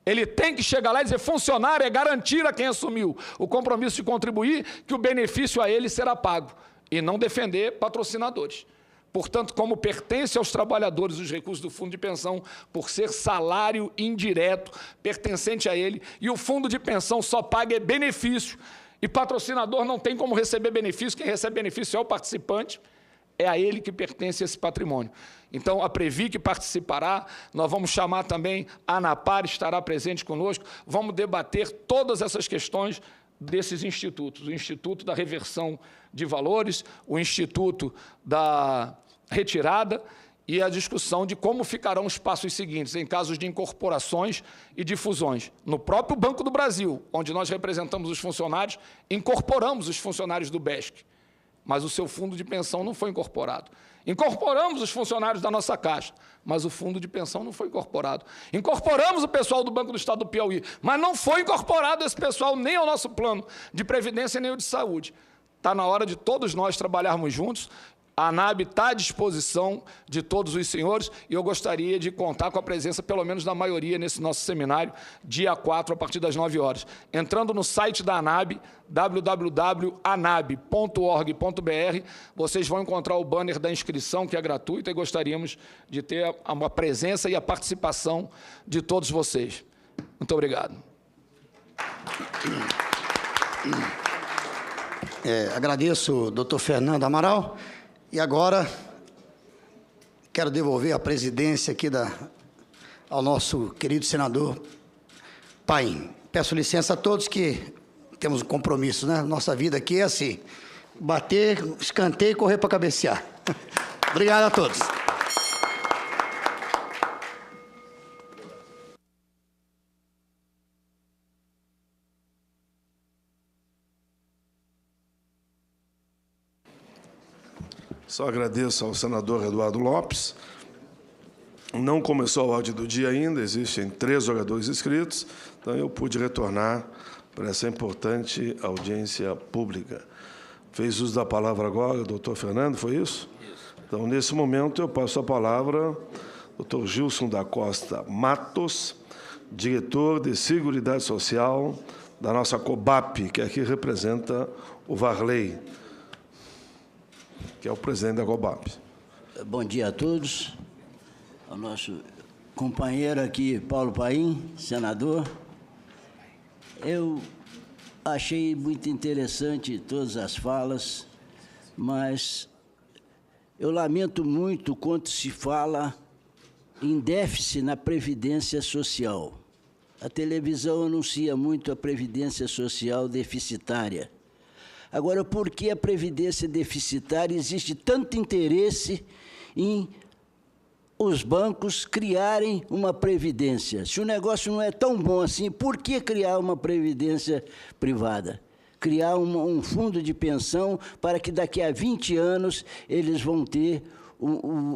Ele tem que chegar lá e dizer, funcionário é garantir a quem assumiu o compromisso de contribuir que o benefício a ele será pago, e não defender patrocinadores. Portanto, como pertence aos trabalhadores os recursos do fundo de pensão, por ser salário indireto, pertencente a ele, e o fundo de pensão só paga benefício, e patrocinador não tem como receber benefício, quem recebe benefício é o participante, é a ele que pertence esse patrimônio. Então, a Previc participará, nós vamos chamar também, a ANAPAR estará presente conosco, vamos debater todas essas questões desses institutos, o Instituto da Reversão de Valores, o Instituto da Retirada e a discussão de como ficarão os passos seguintes em casos de incorporações e de fusões. No próprio Banco do Brasil, onde nós representamos os funcionários, incorporamos os funcionários do BESC, mas o seu fundo de pensão não foi incorporado. Incorporamos os funcionários da nossa Caixa, mas o fundo de pensão não foi incorporado. Incorporamos o pessoal do Banco do Estado do Piauí, mas não foi incorporado esse pessoal nem ao nosso plano de previdência nem ao de saúde. Está na hora de todos nós trabalharmos juntos. A ANAB está à disposição de todos os senhores e eu gostaria de contar com a presença, pelo menos, da maioria nesse nosso seminário, dia 4, a partir das 9 horas. Entrando no site da ANAB, www.anab.org.br, vocês vão encontrar o banner da inscrição, que é gratuita, e gostaríamos de ter a presença e a participação de todos vocês. Muito obrigado. Agradeço o doutor Fernando Amaral. E agora quero devolver a presidência aqui ao nosso querido senador Paim. Peço licença a todos que temos um compromisso, né? Nossa vida aqui é assim, bater, escanteio e correr para cabecear. Obrigado a todos. Só agradeço ao senador Eduardo Lopes. Não começou a ordem do dia ainda, existem 3 oradores inscritos, então eu pude retornar para essa importante audiência pública. Fez uso da palavra agora o doutor Fernando, foi isso? Isso. Então, nesse momento, eu passo a palavra ao doutor Gilson da Costa Matos, diretor de Seguridade Social da nossa COBAP, que aqui representa o Varley, que é o presidente da COBAP. Bom dia a todos. Ao nosso companheiro aqui, Paulo Paim, senador. Eu achei muito interessante todas as falas, mas eu lamento muito quando se fala em déficit na Previdência Social. A televisão anuncia muito a Previdência Social deficitária. Agora, por que a Previdência deficitária existe tanto interesse em os bancos criarem uma previdência? Se o negócio não é tão bom assim, por que criar uma previdência privada? Criar um fundo de pensão para que daqui a 20 anos eles vão ter,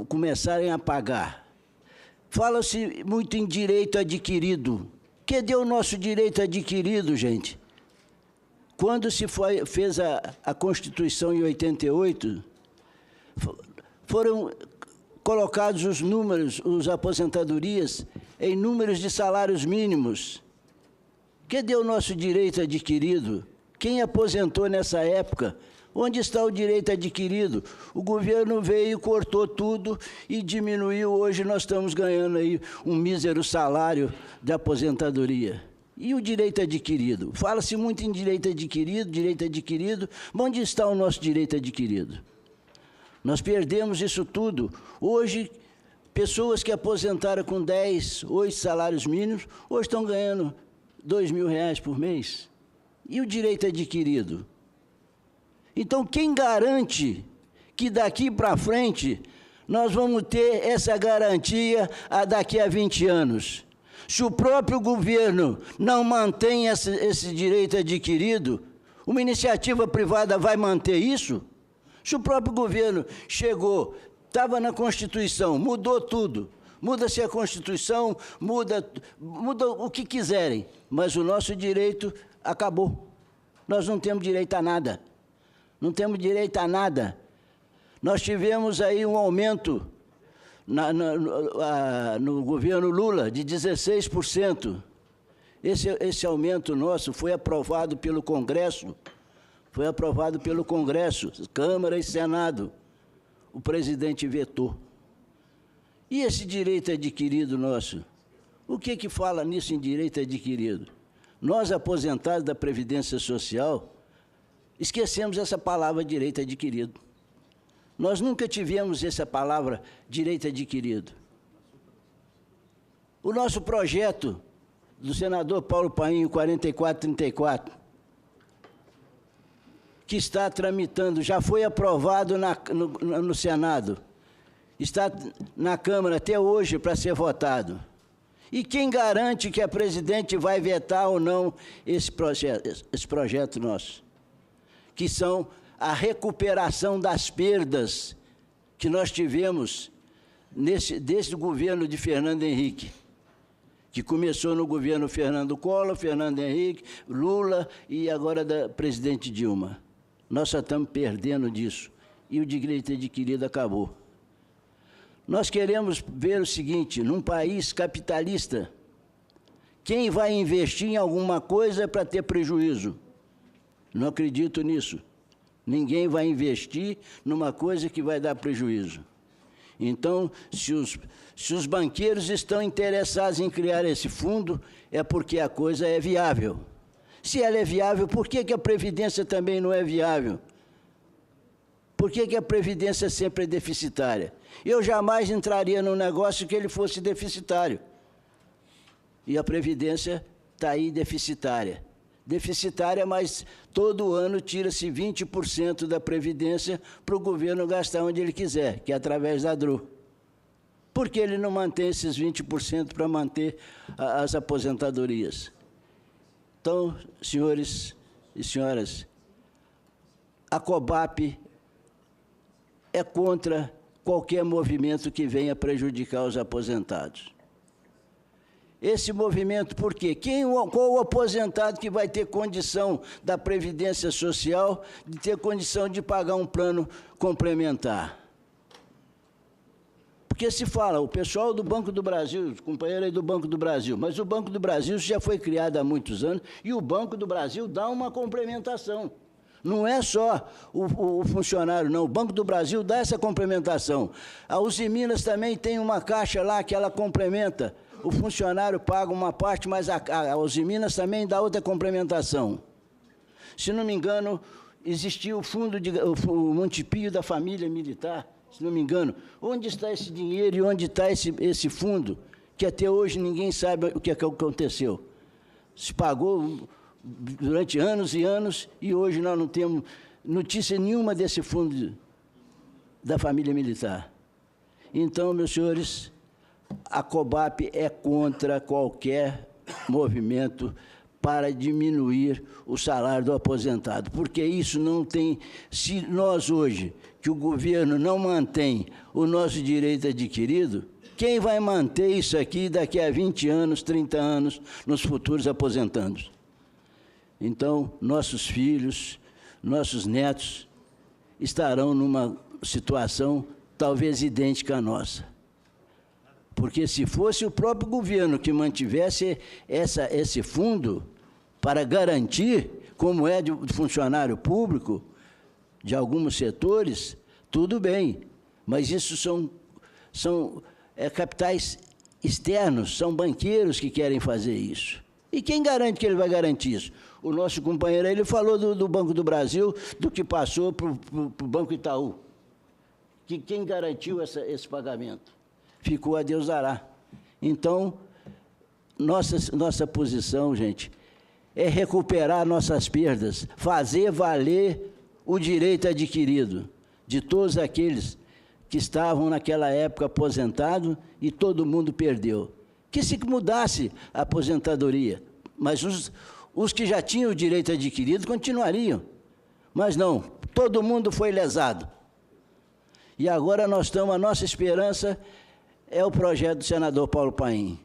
começarem a pagar. Fala-se muito em direito adquirido. Cadê o nosso direito adquirido, gente? Quando se fez a Constituição em 88, foram colocados os números, as aposentadorias, em números de salários mínimos. Cadê o nosso direito adquirido? Quem aposentou nessa época? Onde está o direito adquirido? O governo veio, cortou tudo e diminuiu. Hoje nós estamos ganhando aí um mísero salário de aposentadoria. E o direito adquirido? Fala-se muito em direito adquirido. Onde está o nosso direito adquirido? Nós perdemos isso tudo. Hoje, pessoas que aposentaram com 10, 8 salários mínimos, hoje estão ganhando R$2.000 por mês. E o direito adquirido? Então, quem garante que daqui para frente nós vamos ter essa garantia daqui a 20 anos? Se o próprio governo não mantém esse direito adquirido, uma iniciativa privada vai manter isso? Se o próprio governo chegou, estava na Constituição, mudou tudo, muda-se a Constituição, muda o que quiserem, mas o nosso direito acabou. Nós não temos direito a nada. Não temos direito a nada. Nós tivemos aí um aumento no governo Lula de 16%. Esse aumento nosso foi aprovado pelo Congresso. Foi aprovado pelo Congresso, Câmara e Senado. O presidente vetou. E esse direito adquirido nosso? O que fala nisso em direito adquirido? Nós, aposentados da Previdência Social, esquecemos essa palavra direito adquirido. Nós nunca tivemos essa palavra direito adquirido. O nosso projeto do senador Paulo Paim, 4434, que está tramitando, já foi aprovado no Senado, está na Câmara até hoje para ser votado. E quem garante que a presidente vai vetar ou não esse projeto nosso? Que são a recuperação das perdas que nós tivemos desde o governo de Fernando Henrique, que começou no governo Fernando Collor, Fernando Henrique, Lula e agora da presidente Dilma. Nós só estamos perdendo disso. E o direito adquirido acabou. Nós queremos ver o seguinte, num país capitalista, quem vai investir em alguma coisa é para ter prejuízo. Não acredito nisso. Ninguém vai investir numa coisa que vai dar prejuízo. Então, se os banqueiros estão interessados em criar esse fundo, é porque a coisa é viável. Se ela é viável, por que a Previdência também não é viável? Por que a Previdência sempre é deficitária? Eu jamais entraria num negócio que ele fosse deficitário. E a Previdência está aí deficitária. Deficitária, mas todo ano tira-se 20% da Previdência para o governo gastar onde ele quiser, que é através da DRU. Por que ele não mantém esses 20% para manter as aposentadorias? Então, senhores e senhoras, a COBAP é contra qualquer movimento que venha prejudicar os aposentados. Esse movimento, por quê? Qual o aposentado que vai ter condição da Previdência Social de ter condição de pagar um plano complementar? Porque se fala, o pessoal do Banco do Brasil, companheiro aí do Banco do Brasil, mas o Banco do Brasil já foi criado há muitos anos e o Banco do Brasil dá uma complementação. Não é só o funcionário, não. O Banco do Brasil dá essa complementação. A Uzi Minas também tem uma caixa lá que ela complementa. O funcionário paga uma parte, mas a Uzi Minas também dá outra complementação. Se não me engano, existia o fundo o Montepio da família militar, se não me engano. Onde está esse dinheiro e onde está esse fundo? Que até hoje ninguém sabe o que aconteceu. Se pagou durante anos e anos e hoje nós não temos notícia nenhuma desse fundo da família militar. Então, meus senhores, a COBAP é contra qualquer movimento para diminuir o salário do aposentado, porque isso não tem... Se nós hoje, que o governo não mantém o nosso direito adquirido, quem vai manter isso aqui daqui a 20 anos, 30 anos, nos futuros aposentandos? Então, nossos filhos, nossos netos estarão numa situação talvez idêntica à nossa. Porque se fosse o próprio governo que mantivesse esse fundo para garantir, como é de funcionário público, de alguns setores, tudo bem. Mas isso são capitais externos, são banqueiros que querem fazer isso. E quem garante que ele vai garantir isso? O nosso companheiro, ele falou do Banco do Brasil, do que passou para o Banco Itaú. Quem garantiu esse pagamento? Ficou a Deus dará. Então, nossa posição, gente, é recuperar nossas perdas, fazer valer o direito adquirido de todos aqueles que estavam naquela época aposentados e todo mundo perdeu. Que se mudasse a aposentadoria, mas os que já tinham o direito adquirido continuariam. Mas não, todo mundo foi lesado. E agora a nossa esperança é o projeto do senador Paulo Paim,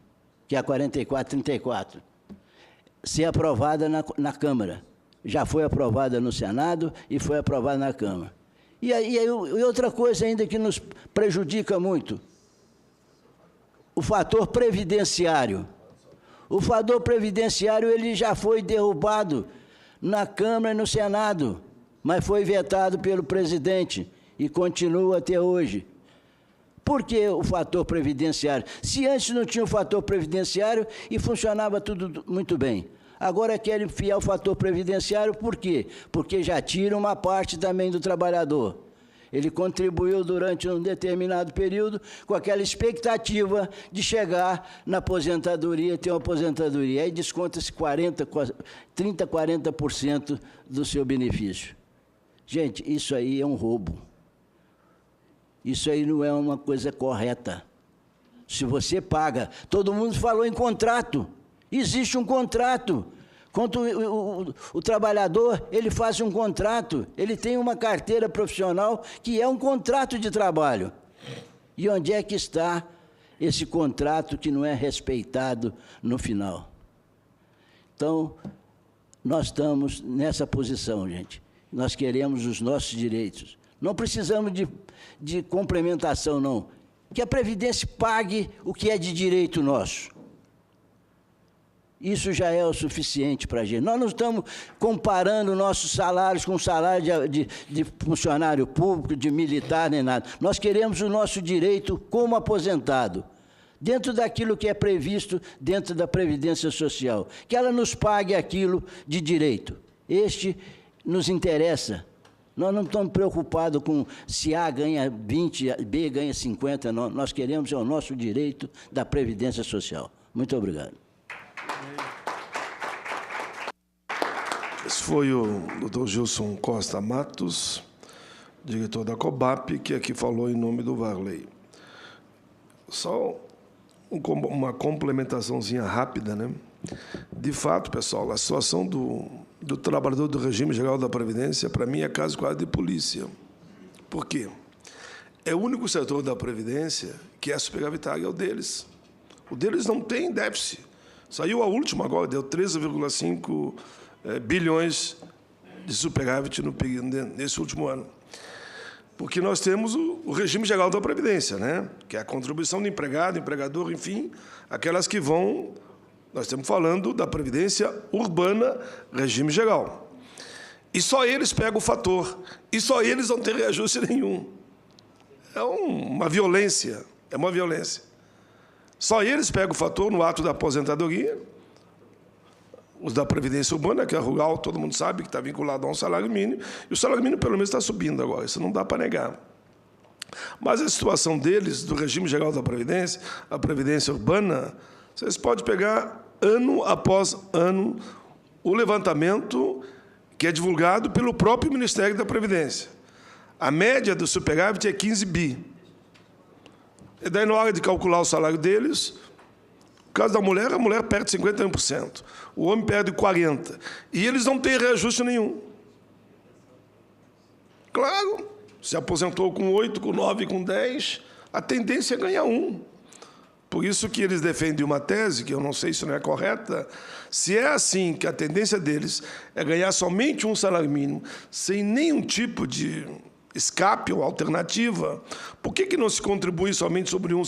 que é a 4434, ser aprovada na Câmara. Já foi aprovada no Senado e foi aprovada na Câmara. E outra coisa ainda que nos prejudica muito, o fator previdenciário. O fator previdenciário ele já foi derrubado na Câmara e no Senado, mas foi vetado pelo presidente e continua até hoje. Por que o fator previdenciário? Se antes não tinha o fator previdenciário e funcionava tudo muito bem. Agora querem enfiar o fator previdenciário, por quê? Porque já tira uma parte também do trabalhador. Ele contribuiu durante um determinado período com aquela expectativa de chegar na aposentadoria, ter uma aposentadoria. Aí desconta-se 30%, 40% do seu benefício. Gente, isso aí é um roubo. Isso aí não é uma coisa correta. Se você paga, todo mundo falou em contrato. Existe um contrato. Quanto o trabalhador, ele faz um contrato, ele tem uma carteira profissional que é um contrato de trabalho. E onde é que está esse contrato que não é respeitado no final? Então, nós estamos nessa posição, gente. Nós queremos os nossos direitos. Não precisamos de complementação, não. Que a Previdência pague o que é de direito nosso. Isso já é o suficiente para a gente. Nós não estamos comparando nossos salários com o salário de funcionário público, de militar, nem nada. Nós queremos o nosso direito como aposentado. dentro daquilo que é previsto dentro da Previdência Social, que ela nos pague aquilo de direito. Este nos interessa. Nós não estamos preocupados com se A ganha 20, B ganha 50, não. Nós queremos o nosso direito da Previdência Social. Muito obrigado. Esse foi o Dr. Gilson Costa Matos, diretor da COBAP, que aqui falou em nome do Varley. Só uma complementaçãozinha rápida, né? De fato, pessoal, a situação do trabalhador do regime geral da Previdência, para mim, é caso quase de polícia. Por quê? É o único setor da Previdência que é superavitário, é o deles. O deles não tem déficit. Saiu a última agora, deu 13,5 bilhões de superávit nesse último ano. Porque nós temos o regime geral da Previdência, né? Que é a contribuição do empregado, empregador, enfim, aquelas que vão... Nós estamos falando da Previdência Urbana, regime geral. E só eles pegam o fator. E só eles não têm reajuste nenhum. É uma violência. É uma violência. Só eles pegam o fator no ato da aposentadoria. Os da Previdência Urbana, que é a rural, todo mundo sabe que está vinculado a um salário mínimo. E o salário mínimo, pelo menos, está subindo agora. Isso não dá para negar. Mas a situação deles, do regime geral da Previdência, a Previdência Urbana... Vocês podem pegar, ano após ano, o levantamento que é divulgado pelo próprio Ministério da Previdência. A média do superávit é 15 bi. E daí, na hora de calcular o salário deles, no caso da mulher, a mulher perde 51%, o homem perde 40%. E eles não têm reajuste nenhum. Claro, se aposentou com 8, com 9, com 10, a tendência é ganhar 1. Por isso que eles defendem uma tese, que eu não sei se não é correta, se é assim que a tendência deles é ganhar somente um salário mínimo, sem nenhum tipo de escape ou alternativa, por que não se contribui somente sobre um